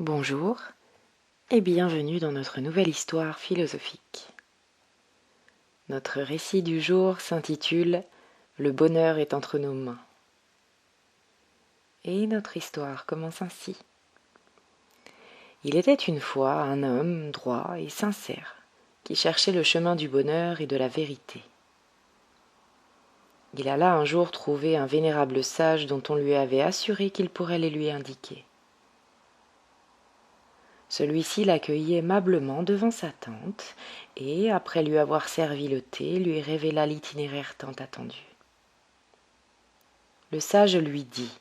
Bonjour et bienvenue dans notre nouvelle histoire philosophique. Notre récit du jour s'intitule « Le bonheur est entre nos mains ». Et notre histoire commence ainsi. Il était une fois un homme droit et sincère qui cherchait le chemin du bonheur et de la vérité. Il alla un jour trouver un vénérable sage dont on lui avait assuré qu'il pourrait les lui indiquer. Celui-ci l'accueillit aimablement devant sa tente et, après lui avoir servi le thé, lui révéla l'itinéraire tant attendu. Le sage lui dit :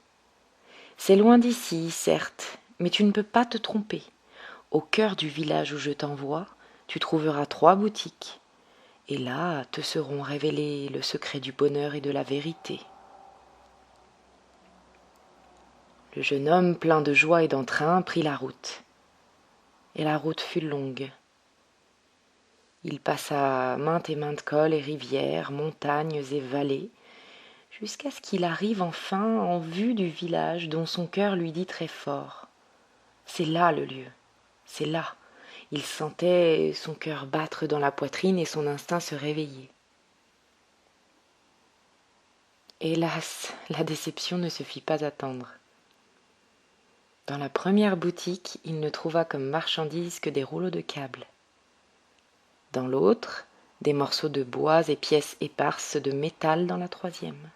« C'est loin d'ici, certes, mais tu ne peux pas te tromper. Au cœur du village où je t'envoie, tu trouveras 3 boutiques, et là te seront révélés le secret du bonheur et de la vérité. » Le jeune homme, plein de joie et d'entrain, prit la route. Et la route fut longue. Il passa maintes et maintes cols et rivières, montagnes et vallées, jusqu'à ce qu'il arrive enfin en vue du village dont son cœur lui dit très fort : « C'est là le lieu, c'est là. » Il sentait son cœur battre dans la poitrine et son instinct se réveiller. Hélas, la déception ne se fit pas attendre. Dans la première boutique, il ne trouva comme marchandise que des rouleaux de câbles. Dans l'autre, des morceaux de bois et pièces éparses de métal dans la troisième.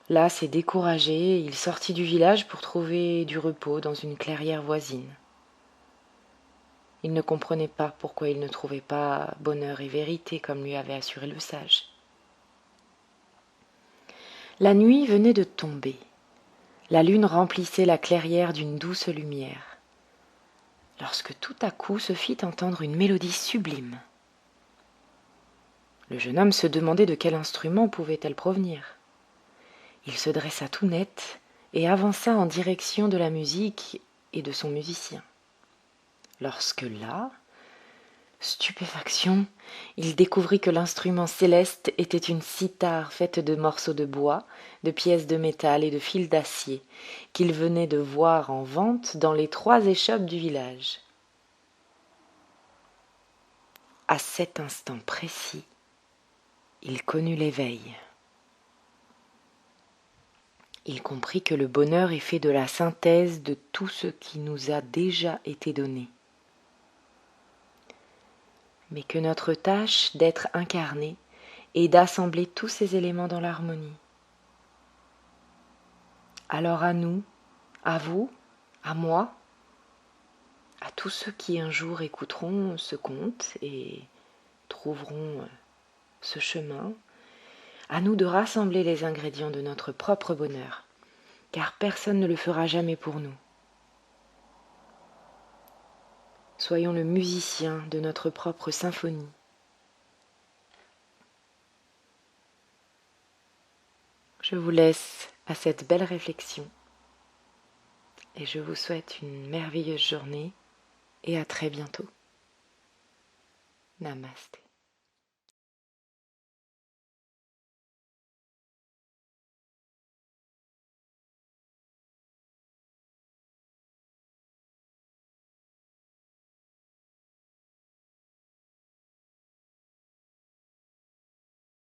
Las et découragé, il sortit du village pour trouver du repos dans une clairière voisine. Il ne comprenait pas pourquoi il ne trouvait pas bonheur et vérité comme lui avait assuré le sage. La nuit venait de tomber. La lune remplissait la clairière d'une douce lumière, lorsque tout à coup se fit entendre une mélodie sublime. Le jeune homme se demandait de quel instrument pouvait-elle provenir. Il se dressa tout net et avança en direction de la musique et de son musicien. Lorsque là, stupéfaction, il découvrit que l'instrument céleste était une cithare faite de morceaux de bois, de pièces de métal et de fils d'acier, qu'il venait de voir en vente dans les 3 échoppes du village. À cet instant précis, il connut l'éveil. Il comprit que le bonheur est fait de la synthèse de tout ce qui nous a déjà été donné, mais que notre tâche d'être incarné est d'assembler tous ces éléments dans l'harmonie. Alors à nous, à vous, à moi, à tous ceux qui un jour écouteront ce conte et trouveront ce chemin, à nous de rassembler les ingrédients de notre propre bonheur, car personne ne le fera jamais pour nous. Soyons le musicien de notre propre symphonie. Je vous laisse à cette belle réflexion et je vous souhaite une merveilleuse journée et à très bientôt. Namasté.